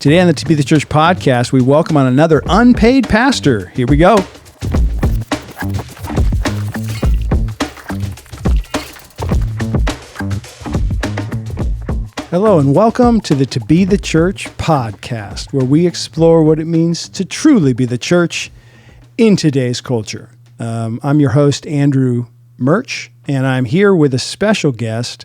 Today on the To Be the Church podcast, we welcome on another unpaid pastor. Here we go. Hello and welcome to the To Be the Church podcast, where we explore what it means to truly be the church in today's culture. I'm your host, Andrew Murch, and I'm here with a special guest,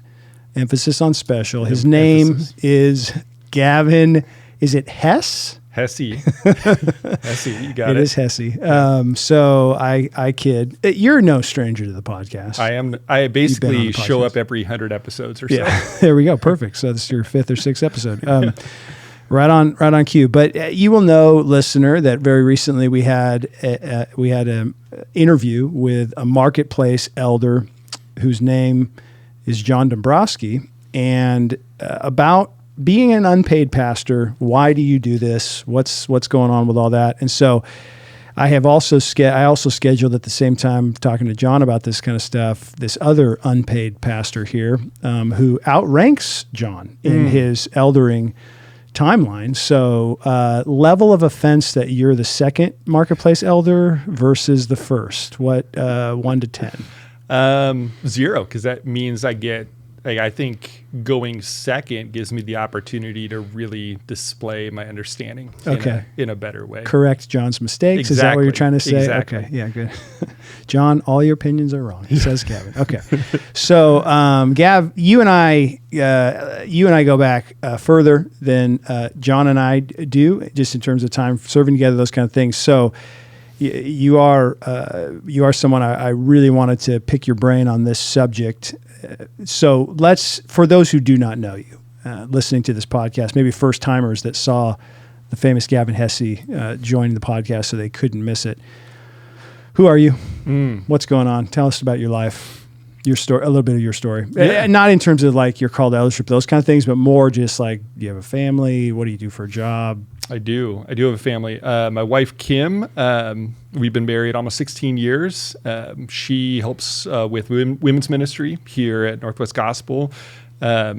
emphasis on special. His name is Gavin, is it Hesse? Hesse. Hesse, you got it. It is Hesse. So I kid. You're no stranger to the podcast. I am. I basically show up every 100 episodes or so. Yeah, there we go. Perfect. So this is your fifth or sixth episode. Right on cue. But you will know, listener, that very recently we had an interview with a marketplace elder whose name is John Dombrowski, and about being an unpaid pastor. Why do you do this? What's going on with all that? And so I also scheduled at the same time talking to John about this kind of stuff, this other unpaid pastor here who outranks John in his eldering timeline. So level of offense that you're the second marketplace elder versus the first, what 1 to 10? 0, because that means I think going second gives me the opportunity to really display my understanding in a better way. Correct John's mistakes. Exactly. Is that what you're trying to say? Exactly. Okay. Yeah, good. John, all your opinions are wrong, says Gavin. Okay. So, Gav, you and I go back further than John and I do, just in terms of time serving together, those kind of things. So, you are someone I really wanted to pick your brain on this subject. So for those who do not know you, listening to this podcast, maybe first timers that saw the famous Gavin Hesse joining the podcast so they couldn't miss it. Who are you? What's going on? Tell us about your life, your story, a little bit of your story. Yeah. Not in terms of like your call to eldership, those kind of things, but more just like, do you have a family? What do you do for a job? I do have a family. My wife, Kim, we've been married almost 16 years. She helps with women's ministry here at Northwest Gospel. I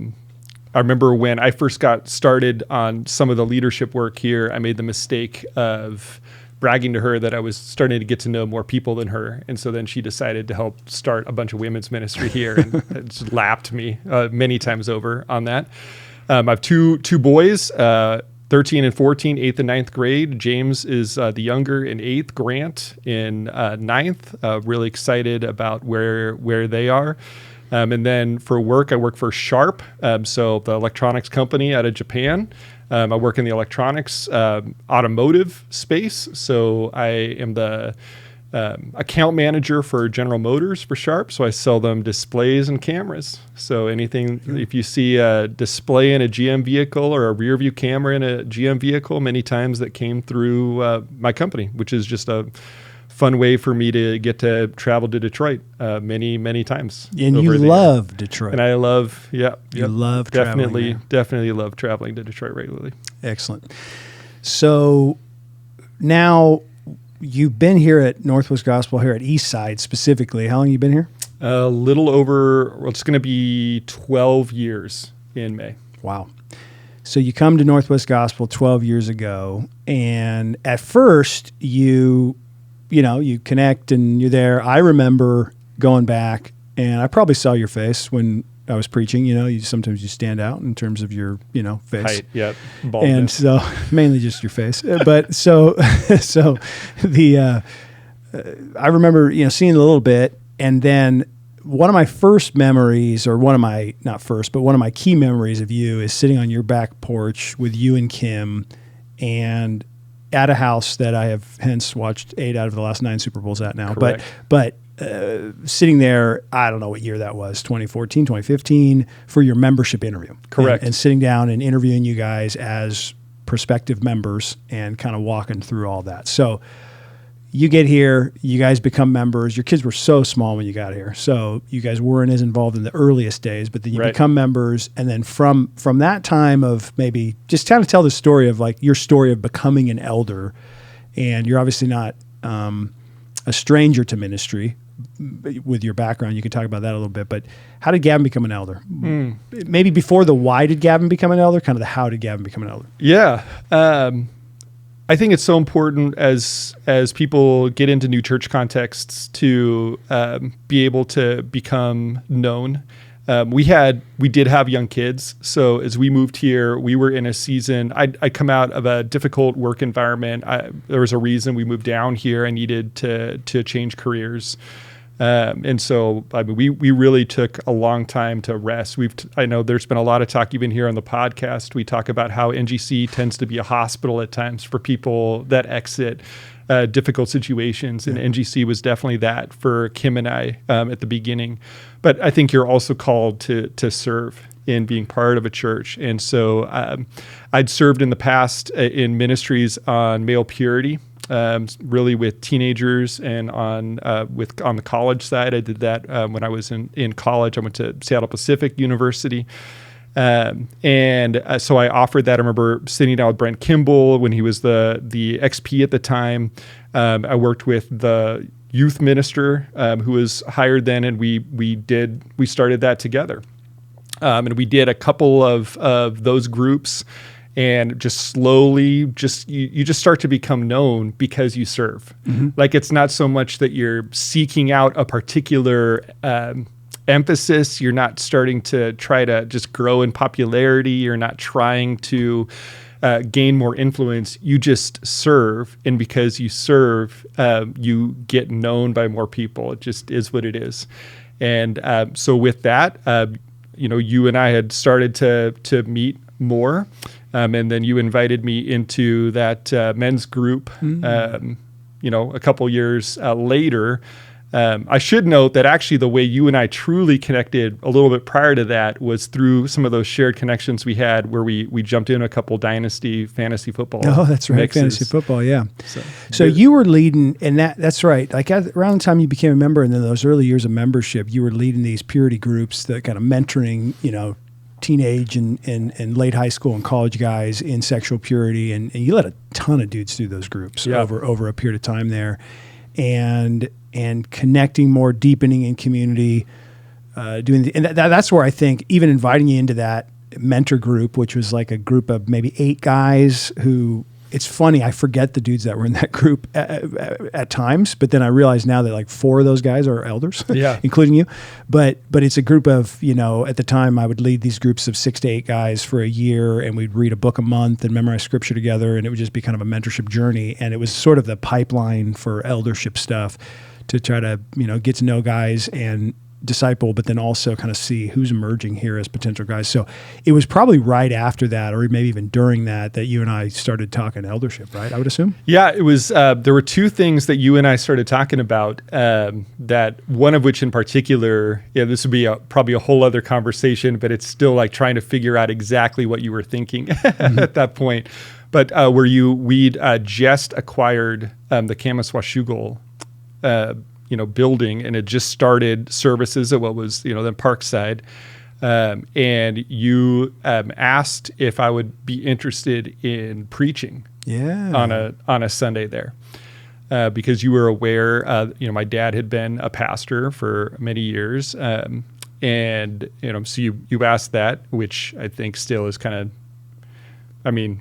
remember when I first got started on some of the leadership work here, I made the mistake of bragging to her that I was starting to get to know more people than her. And so then she decided to help start a bunch of women's ministry here and just lapped me many times over on that. I have two boys, 13 and 14, 8th and 9th grade. James is the younger in 8th, Grant in 9th. Really excited about where they are. And then for work, I work for Sharp, so the electronics company out of Japan. I work in the electronics automotive space, so I am the account manager for General Motors for Sharp, so I sell them displays and cameras. So anything, if you see a display in a GM vehicle or a rear view camera in a GM vehicle, many times that came through my company, which is just a fun way for me to get to travel to Detroit many times. And you love Detroit. And I love, you love definitely love traveling to Detroit regularly. Excellent. So now you've been here at Northwest Gospel, here at Eastside specifically. How long have you been here? A little over, it's going to be 12 years in May. Wow. So you come to Northwest Gospel 12 years ago, and at first you connect and you're there. I remember going back, and I probably saw your face when I was preaching. Sometimes you stand out in terms of your, face. Height, yep. Baldness. And so mainly just your face. But so I remember, seeing a little bit, and then one of my first memories, or one of my key memories of you is sitting on your back porch with you and Kim, and at a house that I have hence watched 8 out of the last 9 Super Bowls at now. Correct. But sitting there, I don't know what year that was, 2014, 2015, for your membership interview. Correct. And sitting down and interviewing you guys as prospective members and kind of walking through all that. So you get here, you guys become members. Your kids were so small when you got here, so you guys weren't as involved in the earliest days, but then you become members. And then from that time of, maybe just kind of tell the story of like your story of becoming an elder. And you're obviously not a stranger to ministry, with your background, you could talk about that a little bit. But how did Gavin become an elder? Maybe before the why did Gavin become an elder, kind of the how did Gavin become an elder? Yeah. I think it's so important as people get into new church contexts to be able to become known. We did have young kids, so as we moved here, we were in a season. I'd come out of a difficult work environment. There was a reason we moved down here. I needed to change careers, and so we really took a long time to rest. I know there's been a lot of talk even here on the podcast. We talk about how NGC tends to be a hospital at times for people that exit difficult situations, and NGC was definitely that for Kim and I at the beginning. But I think you're also called to serve in being part of a church, and so I'd served in the past in ministries on male purity, really with teenagers, and on the college side. I did that when I was in college. I went to Seattle Pacific University. So I offered that. I remember sitting down with Brent Kimball when he was the XP at the time. I worked with the youth minister who was hired then, and we started that together. And we did a couple of those groups, and just slowly, you just start to become known because you serve. Mm-hmm. Like, it's not so much that you're seeking out a particular emphasis. You're not starting to try to just grow in popularity. You're not trying to gain more influence. You just serve, and because you serve, you get known by more people. It just is what it is. And so with that, you and I had started to meet more, and then you invited me into that men's group. Mm-hmm. A couple years later. I should note that actually the way you and I truly connected a little bit prior to that was through some of those shared connections we had where we jumped in a couple dynasty fantasy football. Oh, that's right. Mixes. Fantasy football. Yeah. So you were leading, and that's right. Like around the time you became a member, and then those early years of membership, you were leading these purity groups that kind of mentoring, teenage and late high school and college guys in sexual purity. And you led a ton of dudes through those groups over a period of time there. And connecting more, deepening in community, that's where I think even inviting you into that mentor group, which was like a group of maybe 8 guys who, it's funny, I forget the dudes that were in that group at times, but then I realize now that like 4 of those guys are elders, including you. But it's a group of, at the time I would lead these groups of 6 to 8 guys for a year, and we'd read a book a month and memorize scripture together, and it would just be kind of a mentorship journey. And it was sort of the pipeline for eldership stuff to try to, get to know guys and disciple, but then also kind of see who's emerging here as potential guys. So it was probably right after that, or maybe even during that you and I started talking eldership, right? I would assume. Yeah, it was. There were 2 things that you and I started talking about. That one of which in particular, this would be probably a whole other conversation, but it's still like trying to figure out exactly what you were thinking at that point. But we'd just acquired the Kamaswashugal building, and it just started services at what was, then Parkside. And you asked if I would be interested in preaching on a Sunday there. Because you were aware, my dad had been a pastor for many years. And, so you asked that, which I think still is kind of, it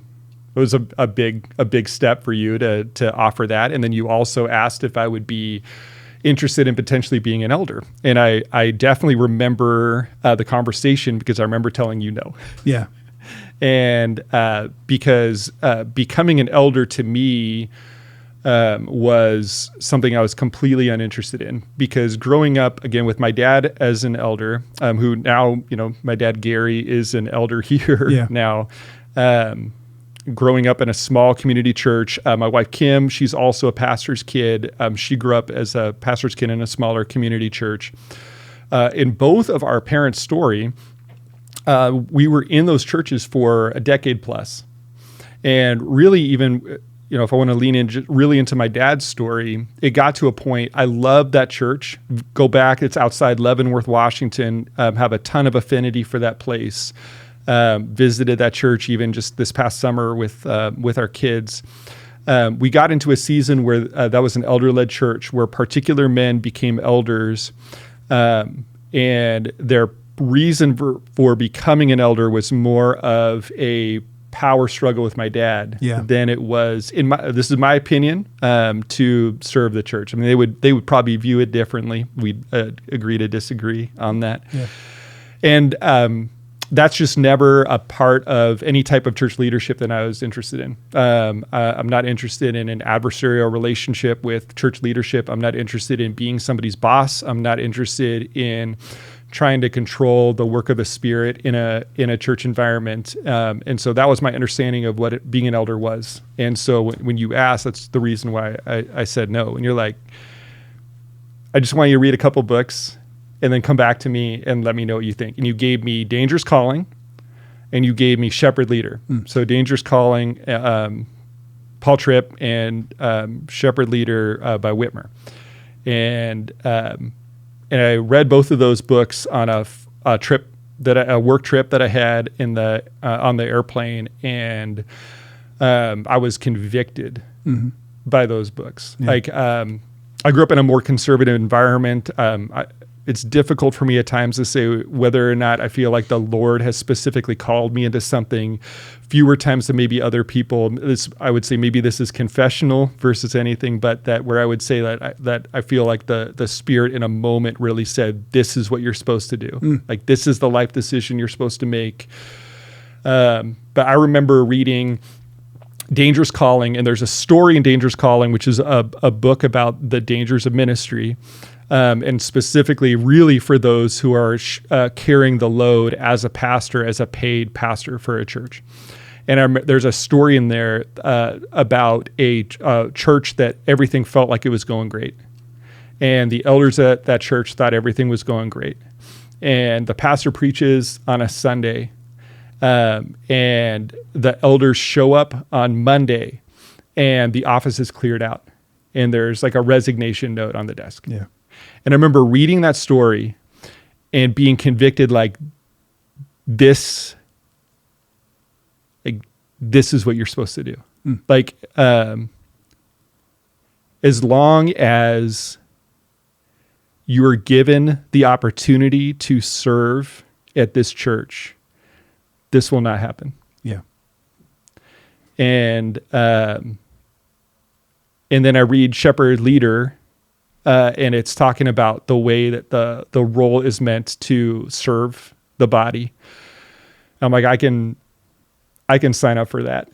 was a big step for you to offer that. And then you also asked if I would be interested in potentially being an elder. And I definitely remember the conversation because I remember telling you no. Yeah. And because becoming an elder to me was something I was completely uninterested in, because growing up again with my dad as an elder, who now, my dad Gary is an elder here now. Growing up in a small community church, my wife Kim, she's also a pastor's kid. She grew up as a pastor's kid in a smaller community church. In both of our parents' story, we were in those churches for a decade plus. And really even, if I want to lean in really into my dad's story, it got to a point, I love that church. Go back, it's outside Leavenworth, Washington, have a ton of affinity for that place. Visited that church even just this past summer with our kids. we got into a season where that was an elder-led church where particular men became elders, and their reason for becoming an elder was more of a power struggle with my dad than it was this is my opinion, to serve the church. I mean, they would probably view it differently. We'd agree to disagree on that. Yeah. And that's just never a part of any type of church leadership that I was interested in. I'm not interested in an adversarial relationship with church leadership. I'm not interested in being somebody's boss. I'm not interested in trying to control the work of the Spirit in a church environment. And so that was my understanding of what being an elder was. And so when you asked, that's the reason why I said no. And you're like, I just want you to read a couple books and then come back to me and let me know what you think. And you gave me Dangerous Calling and you gave me Shepherd Leader. So Dangerous Calling, Paul Tripp, and Shepherd Leader by Whitmer. And I read both of those books on a work trip that I had on the airplane, and I was convicted by those books. Yeah. I grew up in a more conservative environment. It's difficult for me at times to say whether or not I feel like the Lord has specifically called me into something, fewer times than maybe other people. I would say maybe this is confessional versus anything, but that where I would say that I feel like the Spirit in a moment really said, this is what you're supposed to do. Like, this is the life decision you're supposed to make. But I remember reading Dangerous Calling, and there's a story in Dangerous Calling, which is a book about the dangers of ministry. And specifically really for those who are carrying the load as a pastor, as a paid pastor for a church. And there's a story in there about a church that everything felt like it was going great. And the elders at that church thought everything was going great. And the pastor preaches on a Sunday, and the elders show up on Monday, and the office is cleared out. And there's like a resignation note on the desk. Yeah. And I remember reading that story and being convicted, like this is what you're supposed to do. Like, as long as you are given the opportunity to serve at this church, this will not happen. Yeah. And then I read Shepherd Leader, and it's talking about the way that the role is meant to serve the body. I'm like, I can sign up for that.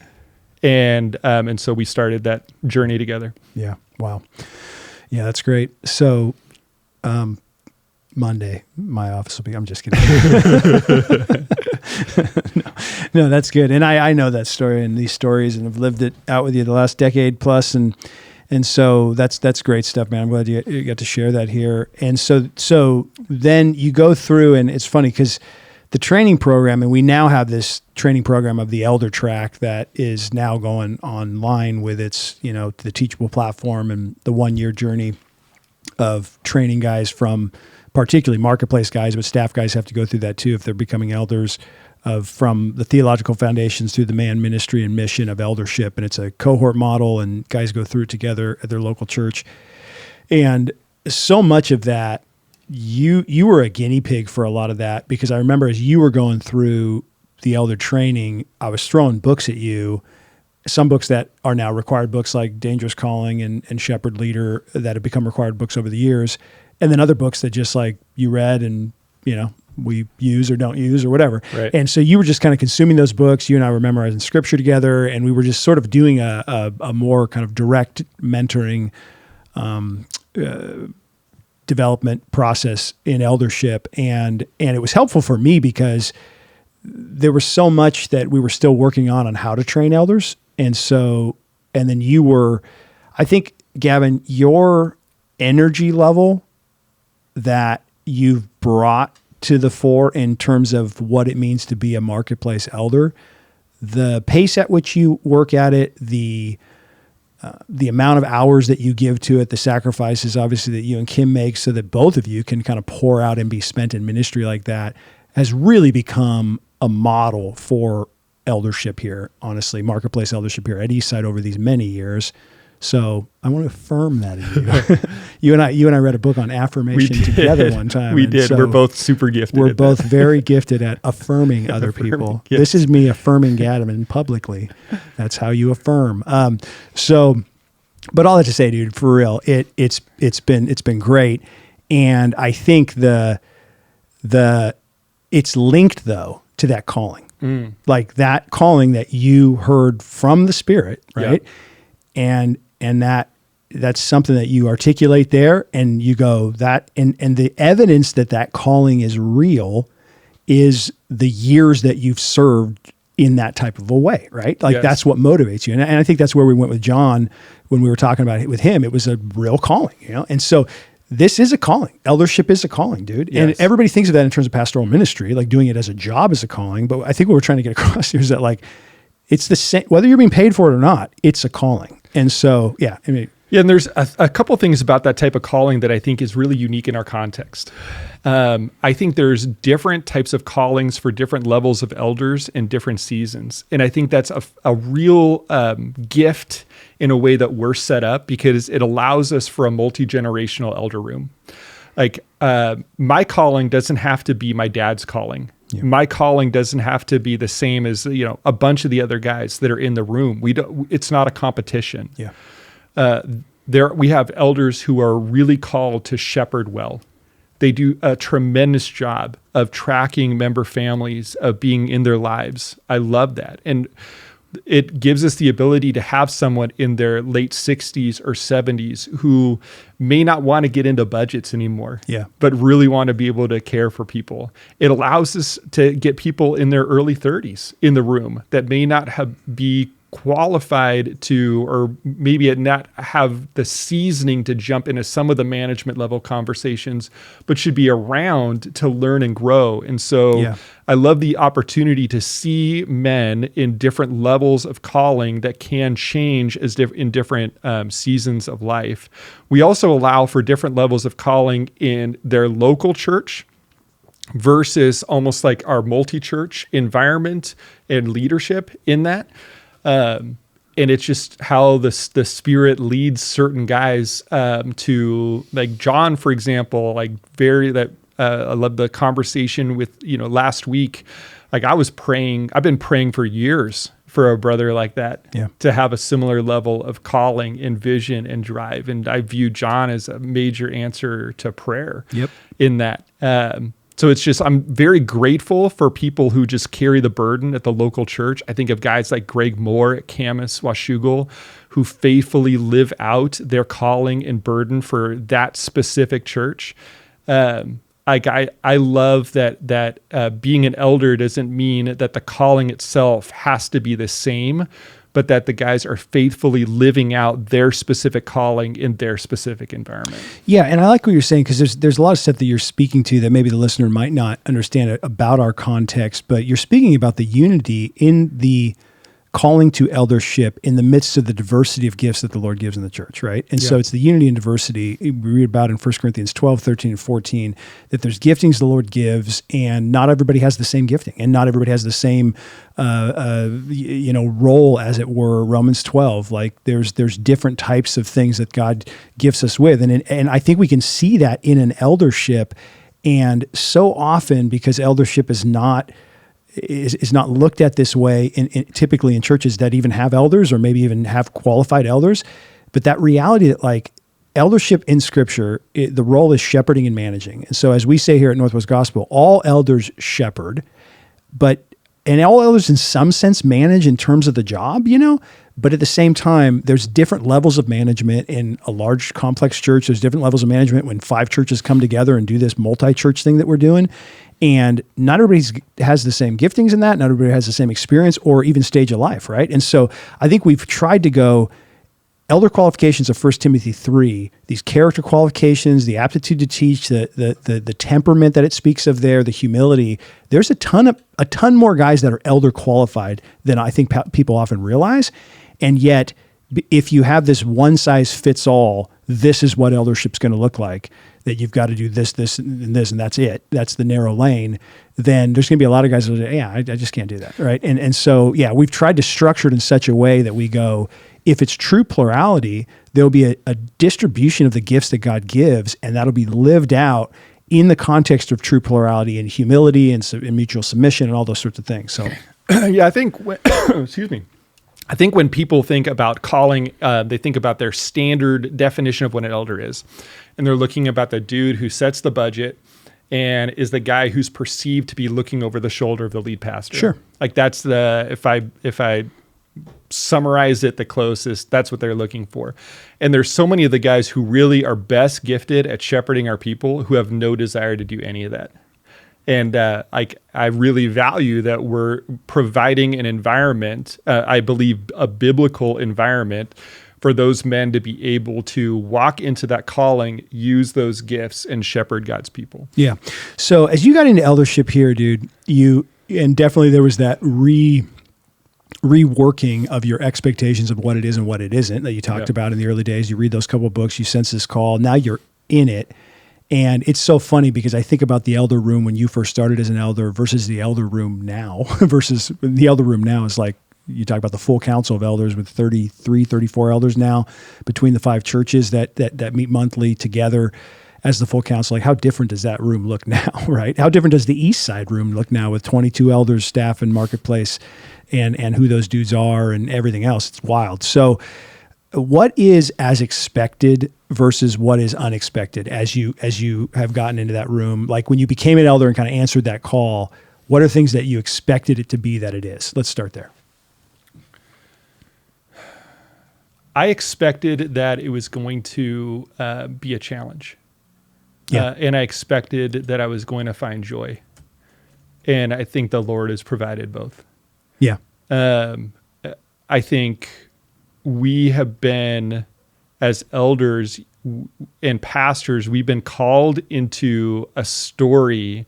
And so we started that journey together. Yeah. Wow. Yeah, that's great. So, Monday, my office will be, I'm just kidding. No, that's good. And I know that story and these stories, and have lived it out with you the last decade plus. And so that's great stuff, man. I'm glad you got to share that here. And so then you go through, and it's funny because the training program, and we now have this training program of the Elder Track that is now going online with its, the Teachable platform and the 1-year journey of training guys from particularly marketplace guys, but staff guys have to go through that too if they're becoming elders, from the theological foundations through the man ministry and mission of eldership. And it's a cohort model, and guys go through it together at their local church. And so much of that, you were a guinea pig for a lot of that, because I remember as you were going through the elder training, I was throwing books at you, some books that are now required books like Dangerous Calling and Shepherd Leader that have become required books over the years. And then other books that just like you read and, we use or don't use or whatever. Right. And so you were just kind of consuming those books. You and I were memorizing scripture together, and we were just sort of doing a more kind of direct mentoring development process in eldership. And it was helpful for me because there was so much that we were still working on how to train elders. And then you were, I think, Gavin, your energy level that you've brought to the fore in terms of what it means to be a marketplace elder, the pace at which you work at it, the amount of hours that you give to it, the sacrifices obviously that you and Kim make so that both of you can kind of pour out and be spent in ministry like that, has really become a model for eldership here, honestly, marketplace eldership here at Eastside over these many years. So I want to affirm that in you. You and I read a book on affirmation together one time. We did. So we're both super gifted. We're both very gifted at affirming other people. Yes. This is me affirming Gavin publicly. That's how you affirm. But all that to say, dude, for real, it's been great, and I think it's linked though to that calling, like that calling that you heard from the Spirit, right? Yep. And that's something that you articulate there, and you go that, and the evidence that calling is real is the years that you've served in that type of a way, right? Like that's what motivates you. And I think that's where we went with John when we were talking about it with him. It was a real calling, And so this is a calling. Eldership is a calling, dude. Yes. And everybody thinks of that in terms of pastoral ministry, like doing it as a job is a calling. But I think what we're trying to get across here is that like, it's the same, whether you're being paid for it or not, it's a calling. And so, and there's a couple things about that type of calling that I think is really unique in our context. I think there's different types of callings for different levels of elders in different seasons. And I think that's a real gift in a way that we're set up, because it allows us for a multi-generational elder room. Like my calling doesn't have to be my dad's calling. Yeah. My calling doesn't have to be the same as a bunch of the other guys that are in the room. It's not a competition. Yeah. We have elders who are really called to shepherd well. They do a tremendous job of tracking member families, of being in their lives. I love that. And it gives us the ability to have someone in their late 60s or 70s who may not want to get into budgets anymore, but really want to be able to care for people. It allows us to get people in their early 30s in the room that may not be qualified to, or maybe not have the seasoning to jump into some of the management level conversations, but should be around to learn and grow. And so I love the opportunity to see men in different levels of calling that can change in different seasons of life. We also allow for different levels of calling in their local church versus almost like our multi-church environment and leadership in that. And it's just how the Spirit leads certain guys to, like John, for example, I love the conversation with, last week. Like I've been praying for years for a brother like that to have a similar level of calling and vision and drive. And I view John as a major answer to prayer in that. So it's just, I'm very grateful for people who just carry the burden at the local church. I think of guys like Greg Moore at Camas, Washougal, who faithfully live out their calling and burden for that specific church. I love that being an elder doesn't mean that the calling itself has to be the same, but that the guys are faithfully living out their specific calling in their specific environment. Yeah, and I like what you're saying, because there's a lot of stuff that you're speaking to that maybe the listener might not understand about our context, but you're speaking about the unity in the calling to eldership in the midst of the diversity of gifts that the Lord gives in the church, right? And so it's the unity and diversity. We read about in 1 Corinthians 12, 13, and 14, that there's giftings the Lord gives, and not everybody has the same gifting, and not everybody has the same role, as it were. Romans 12, like there's different types of things that God gifts us with. And I think we can see that in an eldership. And so often, because eldership is not looked at this way typically in churches that even have elders, or maybe even have qualified elders, but that reality that like eldership in Scripture, the role is shepherding and managing. And so as we say here at Northwest Gospel, all elders shepherd, and all elders in some sense manage in terms of the job, but at the same time, there's different levels of management in a large complex church. There's different levels of management when 5 churches come together and do this multi-church thing that we're doing. And not everybody has the same giftings in that. Not everybody has the same experience or even stage of life, right? And so I think we've tried to go elder qualifications of 1 Timothy 3, these character qualifications, the aptitude to teach, the temperament that it speaks of there, the humility. There's a ton more guys that are elder qualified than I think people often realize. And yet, if you have this one size fits all this is what eldership's going to look like, that you've got to do this, this, and this, and that's it. That's the narrow lane. Then there's going to be a lot of guys who say, I just can't do that, right? And so, we've tried to structure it in such a way that we go, if it's true plurality, there'll be a distribution of the gifts that God gives, and that'll be lived out in the context of true plurality and humility and mutual submission and all those sorts of things. So, I think, excuse me. I think when people think about calling, they think about their standard definition of what an elder is. And they're looking about the dude who sets the budget and is the guy who's perceived to be looking over the shoulder of the lead pastor. Sure. Like that's if I summarize it the closest, that's what they're looking for. And there's so many of the guys who really are best gifted at shepherding our people who have no desire to do any of that. And I really value that we're providing an environment, I believe a biblical environment, for those men to be able to walk into that calling, use those gifts, and shepherd God's people. Yeah. So as you got into eldership here, dude, and definitely there was that reworking of your expectations of what it is and what it isn't that you talked about in the early days. You read those couple of books, you sense this call, now you're in it. And it's so funny because I think about the elder room when you first started as an elder versus the elder room now. Versus the elder room now is like, you talk about the full council of elders with 33, 34 elders now between the 5 churches that meet monthly together as the full council. Like, how different does that room look now, right? How different does the East Side room look now with 22 elders, staff, and marketplace, and who those dudes are and everything else? It's wild. So what is as expected versus what is unexpected as you have gotten into that room? Like when you became an elder and kind of answered that call, what are things that you expected it to be that it is? Let's start there. I expected that it was going to be a challenge. And I expected that I was going to find joy. And I think the Lord has provided both. Yeah. I think we have been, as elders and pastors, we've been called into a story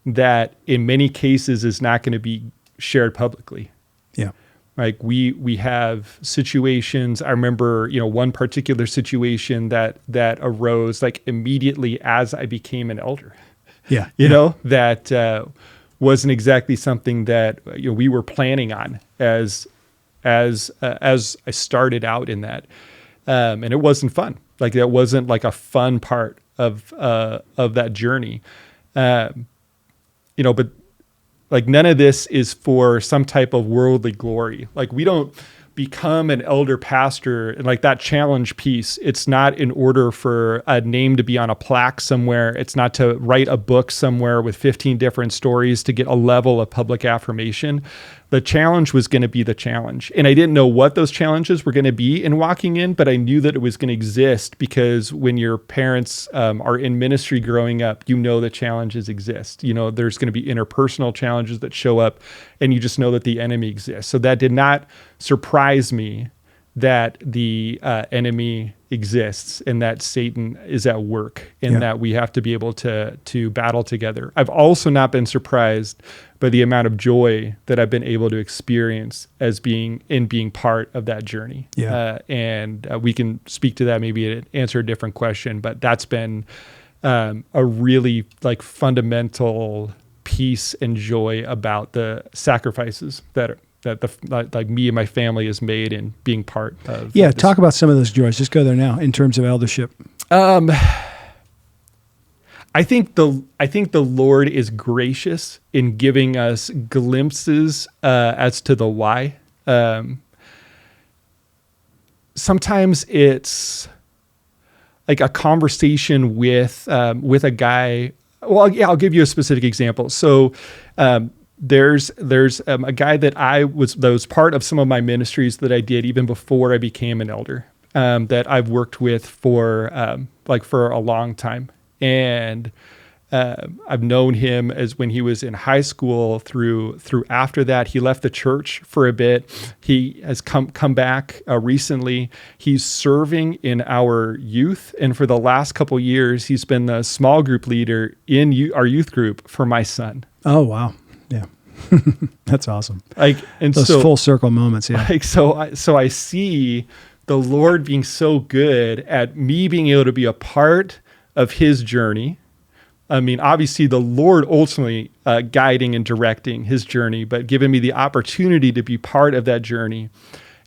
that in many cases is not going to be shared publicly. Yeah. Like we have situations. I remember, one particular situation that arose like immediately as I became an elder. Yeah. That wasn't exactly something that we were planning on as I started out in that, and it wasn't fun. Like that wasn't like a fun part of that journey, but like none of this is for some type of worldly glory. Like we don't become an elder pastor and like that challenge piece. It's not in order for a name to be on a plaque somewhere. It's not to write a book somewhere with 15 different stories to get a level of public affirmation. The challenge was going to be the challenge. And I didn't know what those challenges were going to be in walking in, but I knew that it was going to exist because when your parents are in ministry growing up, the challenges exist. There's going to be interpersonal challenges that show up and you just know that the enemy exists. So that did not surprise me that the enemy exists and that Satan is at work and that we have to be able to battle together. I've also not been surprised by the amount of joy that I've been able to experience as being part of that journey. Yeah. And we can speak to that maybe to answer a different question, but that's been a really like fundamental peace and joy about the sacrifices that me and my family has made in being part of. Yeah, talk about some of those joys. Just go there now in terms of eldership. I think the Lord is gracious in giving us glimpses as to the why. Sometimes it's like a conversation with a guy. Well, yeah, I'll give you a specific example. So. There's a guy that was part of some of my ministries that I did even before I became an elder, that I've worked with for a long time. And I've known him as when he was in high school through after that. He left the church for a bit. He has come back recently. He's serving in our youth. And for the last couple years, he's been the small group leader in our youth group for my son. Oh, wow. Yeah. That's awesome. And those full circle moments. Yeah. So I see the Lord being so good at me being able to be a part of his journey. I mean, obviously the Lord ultimately guiding and directing his journey, but giving me the opportunity to be part of that journey.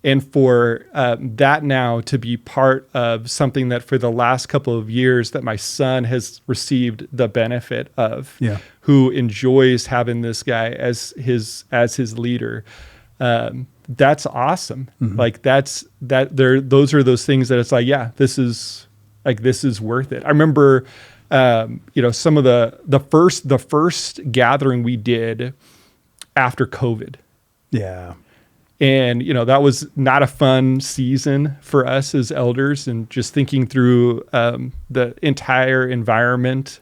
And for that now to be part of something that for the last couple of years that my son has received the benefit of, who enjoys having this guy as his leader. That's awesome. Like those are those things that it's like, yeah, this is worth it. I remember, some of the first gathering we did after COVID. Yeah. And, that was not a fun season for us as elders, and just thinking through the entire environment.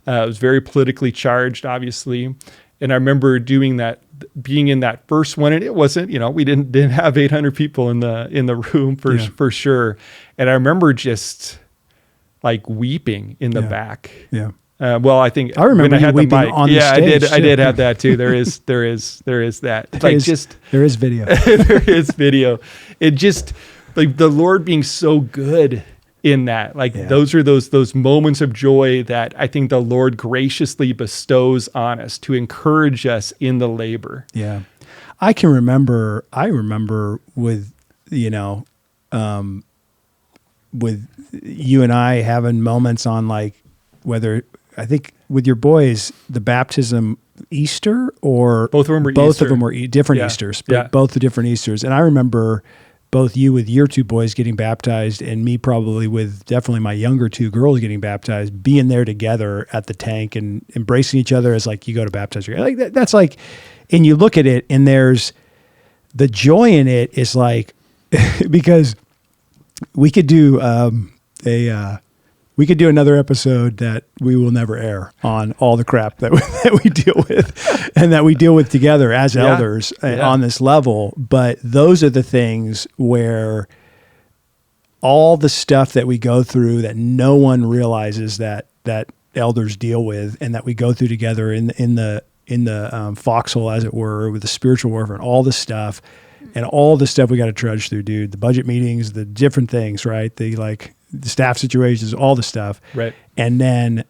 It was very politically charged, obviously. And I remember being in that first one, and it wasn't, we didn't have 800 people in the room for sure. And I remember just like weeping in the back. Yeah. Well, I think I remember when I had weeping the mic. on the stage. I did have that too. There is that. There is video. There is video. It just like the Lord being so good in that. Like those are those moments of joy that I think the Lord graciously bestows on us to encourage us in the labor. Yeah. I remember with, with you and I having moments on like whether I think with your boys, the baptism Easter or both of them were different Easters, but both the different Easters. And I remember both you with your two boys getting baptized and me probably with definitely my younger two girls getting baptized, being there together at the tank and embracing each other as like you go to baptize. Like that's like, and you look at it and there's the joy in it is like, because we could do we could do another episode that we will never air on all the crap that we deal with and that we deal with together as elders on this level. But those are the things where all the stuff that we go through that no one realizes that elders deal with and that we go through together in the foxhole, as it were, with the spiritual warfare and all the stuff we got to trudge through, dude. The budget meetings, the different things, right? The staff situations, all the stuff. Right. And then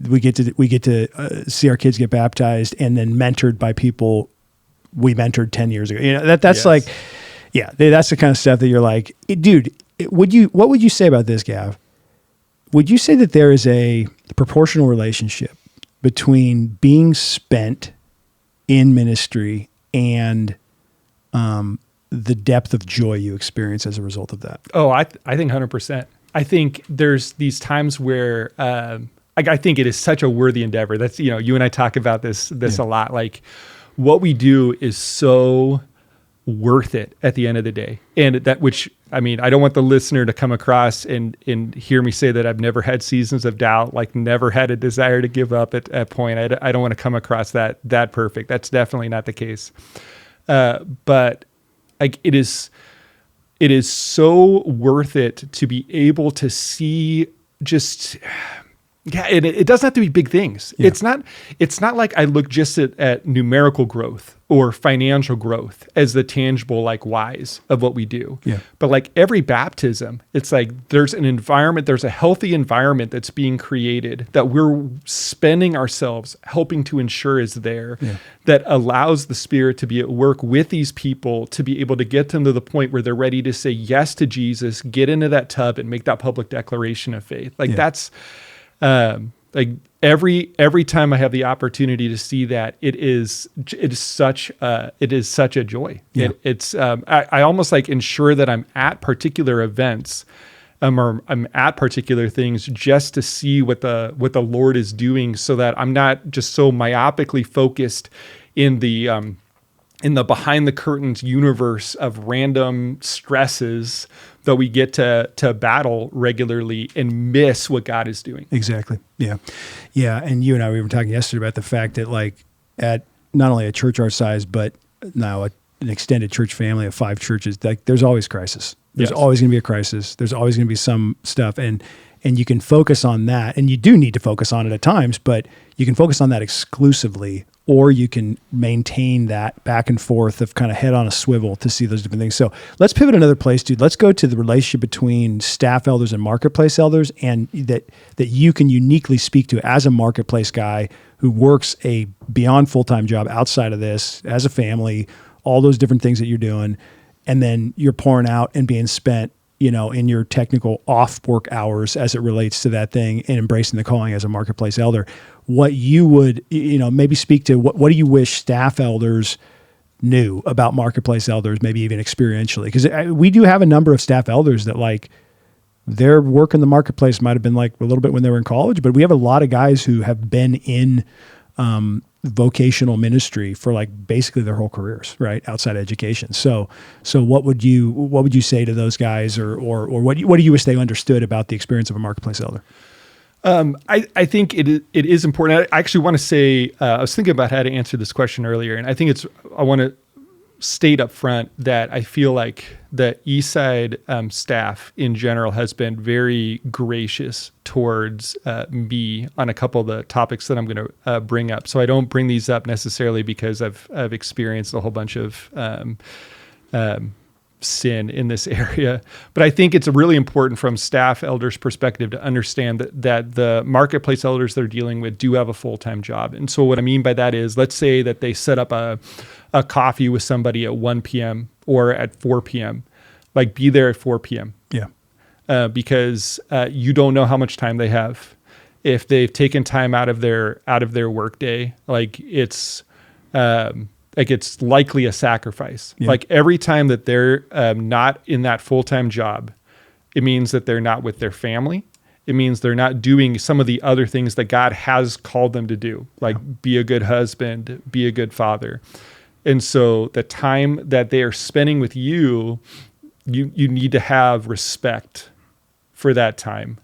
we get to see our kids get baptized and then mentored by people we mentored 10 years ago. That's like, that's the kind of stuff that you're like, dude, what would you say about this, Gav? Would you say that there is a proportional relationship between being spent in ministry and the depth of joy you experience as a result of that? Oh, I think 100%. I think there's these times where I think it is such a worthy endeavor. That's, you and I talk about this a lot. Like what we do is so worth it at the end of the day. And I don't want the listener to come across and hear me say that I've never had seasons of doubt, like never had a desire to give up at point. I don't want to come across that perfect. That's definitely not the case. But like it is so worth it to be able to see just, it doesn't have to be big things. Yeah. It's not like I look just at numerical growth or financial growth as the tangible like whys of what we do. Yeah. But like every baptism, it's like there's a healthy environment that's being created that we're spending ourselves helping to ensure is there, that allows the Spirit to be at work with these people to be able to get them to the point where they're ready to say yes to Jesus, get into that tub and make that public declaration of faith. Like that's like every time I have the opportunity to see that, it is such a joy. Yeah. I almost like ensure that I'm at particular events, or I'm at particular things just to see what the Lord is doing, so that I'm not just so myopically focused in the behind the curtains universe of random stresses that we get to battle regularly and miss what God is doing. Exactly. Yeah. Yeah. And you and I, we were talking yesterday about the fact that like at not only a church our size, but now an extended church family of 5 churches, like there's always crisis. There's always going to be a crisis. There's always going to be some stuff. And you can focus on that, and you do need to focus on it at times, but you can focus on that exclusively, or you can maintain that back and forth of kind of head on a swivel to see those different things. So let's pivot another place, dude. Let's go to the relationship between staff elders and marketplace elders, and that you can uniquely speak to as a marketplace guy who works a beyond full-time job outside of this as a family, all those different things that you're doing, and then you're pouring out and being spent, in your technical off work hours as it relates to that thing and embracing the calling as a marketplace elder. What you would, maybe speak to, what do you wish staff elders knew about marketplace elders, maybe even experientially? Because we do have a number of staff elders that their work in the marketplace might have been a little bit when they were in college, but we have a lot of guys who have been in vocational ministry for basically their whole careers, right, outside education. So what would you say to those guys, or what do you wish they understood about the experience of a marketplace elder? I think it is important. I actually want to say, I was thinking about how to answer this question earlier, and I think I want to state up front that I feel like the Eastside staff in general has been very gracious towards me on a couple of the topics that I'm going to bring up. So I don't bring these up necessarily because I've experienced a whole bunch of sin in this area, but I think it's really important from staff elders' perspective to understand that the marketplace elders they're dealing with do have a full-time job. And so what I mean by that is, let's say that they set up a coffee with somebody at 1 p.m. or at 4 p.m. Be there at 4 p.m. Yeah. Because you don't know how much time they have. If they've taken time out of their work day, it's likely a sacrifice. Yeah. Every time that they're not in that full-time job, it means that they're not with their family. It means they're not doing some of the other things that God has called them to do, be a good husband, be a good father. And so the time that they are spending with you need to have respect for that time.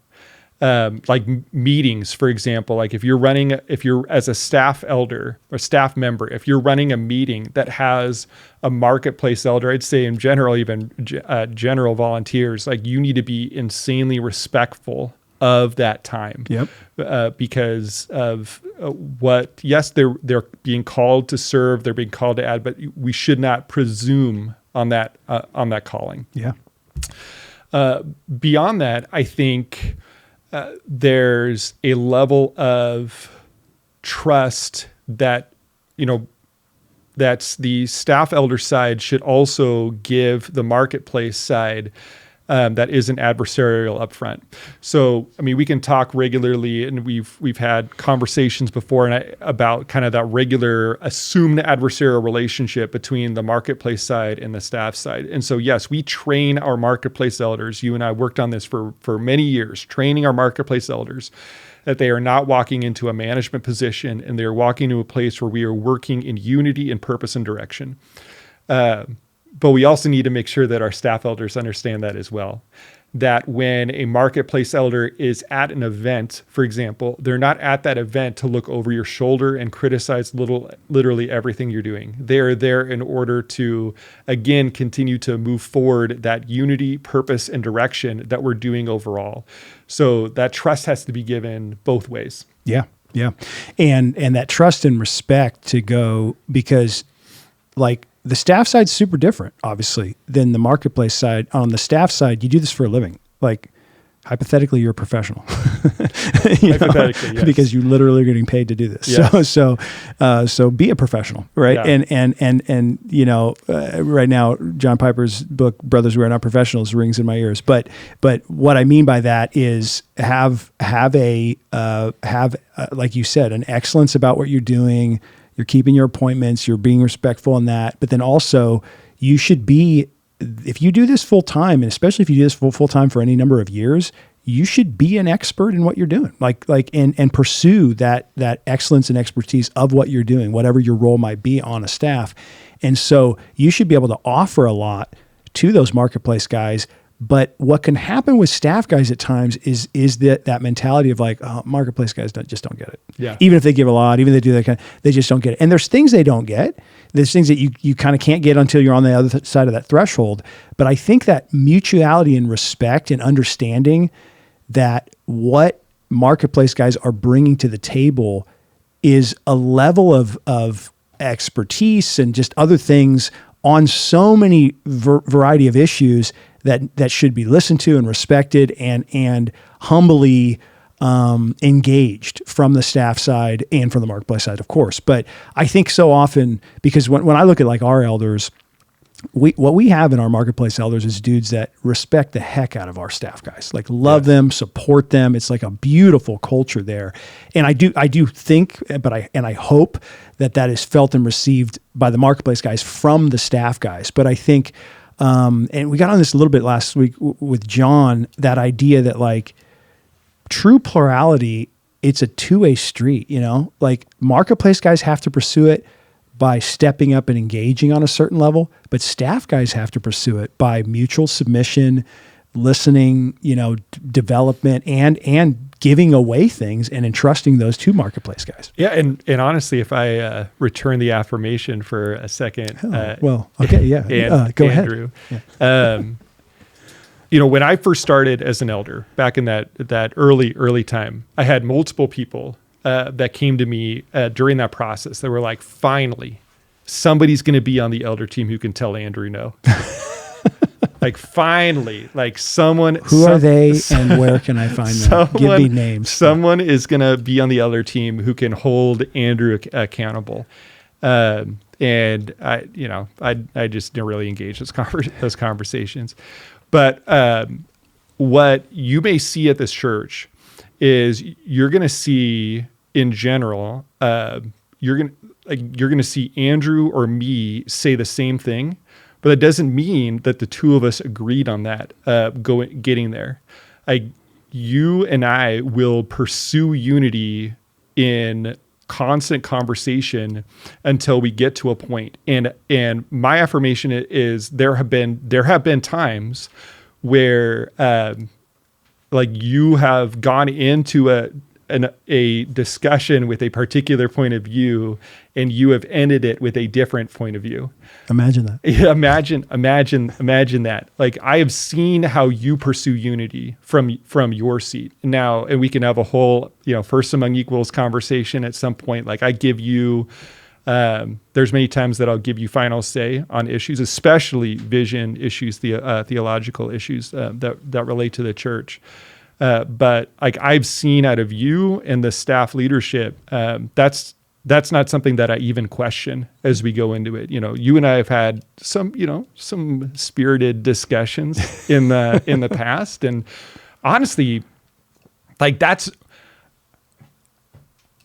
Meetings, for example, if you're as a staff elder or staff member, if you're running a meeting that has a marketplace elder, I'd say in general, even general volunteers, you need to be insanely respectful of that time. Yep. Because of they're being called to serve, they're being called to add, but we should not presume on that calling. Yeah. Beyond that, I think there's a level of trust that, that's the staff elder side should also give the marketplace side that isn't adversarial upfront. So, we can talk regularly, and we've had conversations before about kind of that regular assumed adversarial relationship between the marketplace side and the staff side. And so, yes, we train our marketplace elders. You and I worked on this for many years, training our marketplace elders that they are not walking into a management position, and they're walking to a place where we are working in unity and purpose and direction. But we also need to make sure that our staff elders understand that as well. That when a marketplace elder is at an event, for example, they're not at that event to look over your shoulder and criticize literally everything you're doing. They are there in order to, again, continue to move forward that unity, purpose, and direction that we're doing overall. So that trust has to be given both ways. Yeah, yeah. And that trust and respect to go, because the staff side's super different, obviously, than the marketplace side. On the staff side, you do this for a living. Hypothetically, you're a professional. Hypothetically, yes. Because you literally are getting paid to do this. Yes. So be a professional, right? Yeah. And right now, John Piper's book, Brothers We Are Not Professionals, rings in my ears. But what I mean by that is have like you said, an excellence about what you're doing. You're keeping your appointments, you're being respectful in that, but then also you should be, if you do this full time, and especially if you do this full time for any number of years, you should be an expert in what you're doing, and pursue that excellence and expertise of what you're doing, whatever your role might be on a staff. And so you should be able to offer a lot to those marketplace guys. But what can happen with staff guys at times is that mentality of marketplace guys just don't get it. Yeah. Even if they give a lot, even if they do they just don't get it. And there's things they don't get. There's things that you kind of can't get until you're on the other side of that threshold. But I think that mutuality and respect and understanding that what marketplace guys are bringing to the table is a level of expertise and just other things on so many variety of issues that should be listened to and respected and humbly engaged from the staff side and from the marketplace side, of course. But I think so often, because when I look at like our elders, what we have in our marketplace elders is dudes that respect the heck out of our staff guys, like love them, support them. It's like a beautiful culture there. And I do think, I hope that is felt and received by the marketplace guys from the staff guys. But I think, and we got on this a little bit last week with John, that idea that like true plurality, it's a two-way street, like marketplace guys have to pursue it by stepping up and engaging on a certain level, but staff guys have to pursue it by mutual submission, listening, development, and giving away things and entrusting those to marketplace guys. Yeah, and honestly, if I return the affirmation for a second, go Andrew, ahead. When I first started as an elder back in that early time, I had multiple people that came to me during that process. They were like, finally, somebody's going to be on the elder team who can tell Andrew no. Like, finally, like someone. Who are they and where can I find them? Give me names. Someone is going to be on the elder team who can hold Andrew accountable. And I just didn't really engage those conversations. But what you may see at this church is you're going to see, in general, you're going to see Andrew or me say the same thing, but that doesn't mean that the two of us agreed on that getting there. You and I will pursue unity in constant conversation until we get to a point. And my affirmation is there have been times where like you have gone into a discussion with a particular point of view and you have ended it with a different point of view. Imagine that. Yeah, imagine that. Like, I have seen how you pursue unity from your seat now, and we can have a whole, first among equals conversation at some point. Like, I give you, there's many times that I'll give you final say on issues, especially vision issues, theological issues that relate to the church. But like I've seen out of you and the staff leadership, that's not something that I even question as we go into it. You and I have had some spirited discussions in the past, and honestly, like I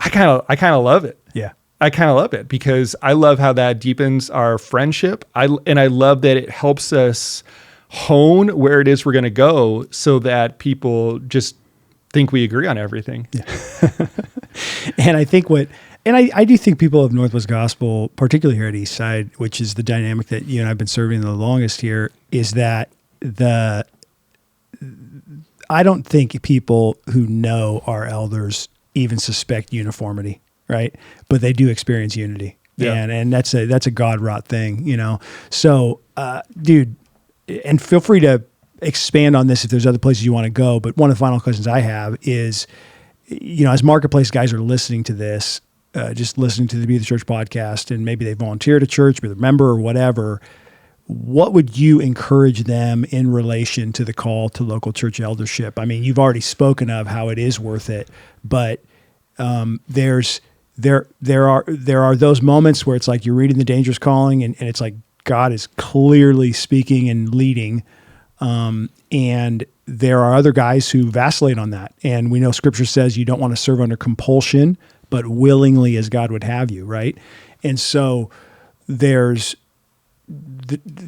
kind of love it. Yeah. I kind of love it because I love how that deepens our friendship. I love that it helps us hone where it is we're going to go so that people just think we agree on everything. Yeah. And I think I do think people of Northwest Gospel, particularly here at Eastside, which is the dynamic that you and I've been serving the longest here, is that I don't think people who know our elders even suspect uniformity, right? But they do experience unity. Yeah. And that's a God-wrought thing, So, dude, and feel free to expand on this if there's other places you want to go. But one of the final questions I have is, as marketplace guys are listening to this, just listening to the Be the Church podcast, and maybe they volunteer at a church, be a member or whatever, what would you encourage them in relation to the call to local church eldership? I mean, you've already spoken of how it is worth it, but there are those moments where it's like you're reading the Dangerous Calling and it's like God is clearly speaking and leading. And there are other guys who vacillate on that. And we know Scripture says you don't want to serve under compulsion, but willingly as God would have you, right? And so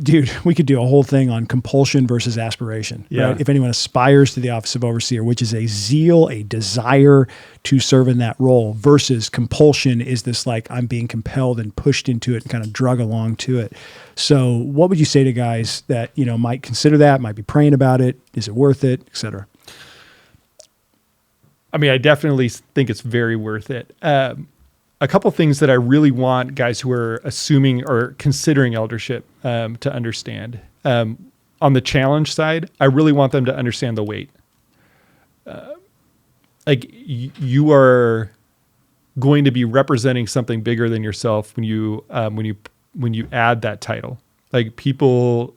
dude, we could do a whole thing on compulsion versus aspiration, right? If anyone aspires to the office of overseer, which is a zeal, a desire to serve in that role, versus compulsion is this like I'm being compelled and pushed into it and kind of drug along to it. So what would you say to guys that, might consider that, might be praying about it? Is it worth it, et cetera? I mean, I definitely think it's very worth it. A couple things that I really want guys who are assuming or considering eldership to understand. On the challenge side, I really want them to understand the weight. You are going to be representing something bigger than yourself when you add that title. Like people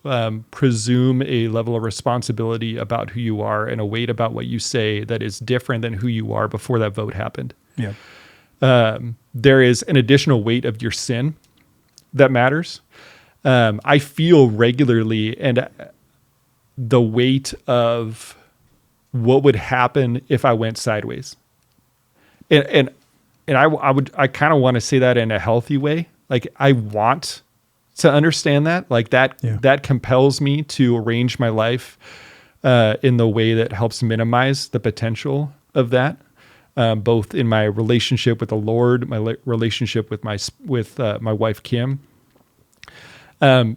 presume a level of responsibility about who you are and a weight about what you say that is different than who you are before that vote happened. Yeah. There is an additional weight of your sin that matters. I feel regularly and the weight of what would happen if I went sideways. And I kind of want to say that in a healthy way. Like I want to understand that, like that compels me to arrange my life in the way that helps minimize the potential of that, both in my relationship with the Lord, my relationship with my wife Kim. I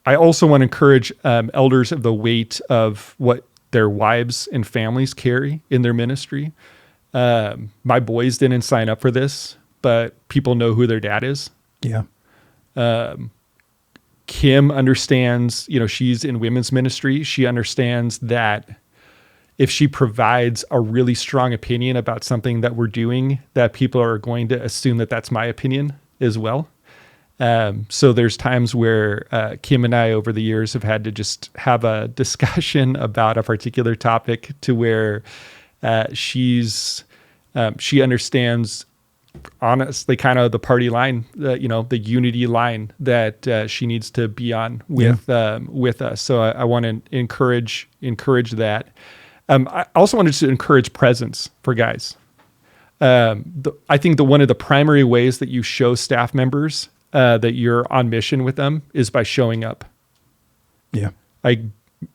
also want to encourage elders of the weight of what their wives and families carry in their ministry. My boys didn't sign up for this, but people know who their dad is. Yeah. Kim understands, she's in women's ministry. She understands that if she provides a really strong opinion about something that we're doing, that people are going to assume that that's my opinion as well. So there's times where Kim and I over the years have had to just have a discussion about a particular topic to where she understands honestly kind of the party line, the unity line that she needs to be on with us. So I want to encourage that. I also wanted to encourage presence for guys. I think one of the primary ways that you show staff members that you're on mission with them is by showing up. Yeah. Like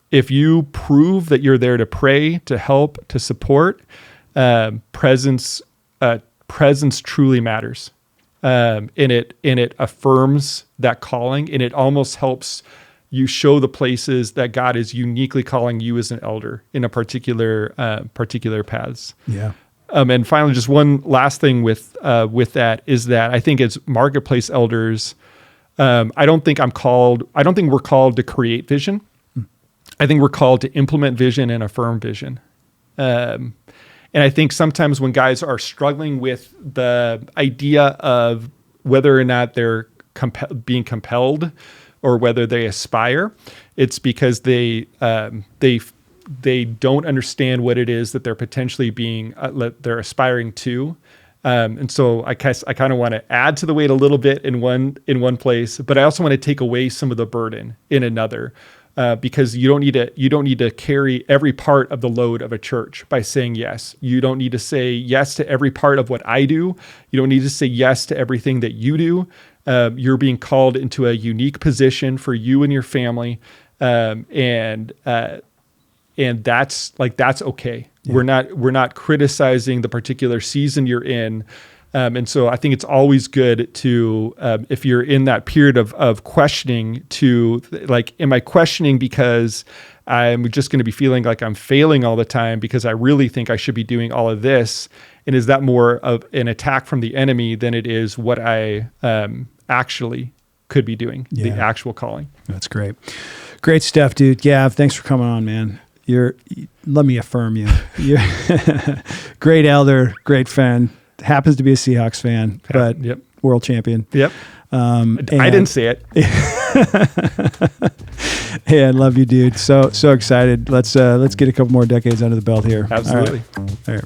if you prove that you're there to pray, to help, to support, presence truly matters. And it affirms that calling, and it almost helps you show the places that God is uniquely calling you as an elder in a particular paths. Yeah. And finally, just one last thing with that is that I think as marketplace elders, I don't think we're called to create vision. I think we're called to implement vision and affirm vision. And I think sometimes when guys are struggling with the idea of whether or not they're being compelled or whether they aspire, it's because they don't understand what it is that they're potentially they're aspiring to. And so I kind of want to add to the weight a little bit in one place, but I also want to take away some of the burden in another. Because you don't need to carry every part of the load of a church by saying yes. You don't need to say yes to every part of what I do. You don't need to say yes to everything that you do. You're being called into a unique position for you and your family, and that's okay. Yeah. We're not criticizing the particular season you're in. And so I think it's always good to, if you're in that period of questioning, to like, am I questioning because I'm just going to be feeling like I'm failing all the time because I really think I should be doing all of this? And is that more of an attack from the enemy than it is what I actually could be doing, the actual calling? That's great. Great stuff, dude. Gav, thanks for coming on, man. Let me affirm you. You're great elder, great friend. Happens to be a Seahawks fan, but world champion. Yep. I didn't say it. Hey, I love you, dude. So excited. Let's get a couple more decades under the belt here. Absolutely. All right.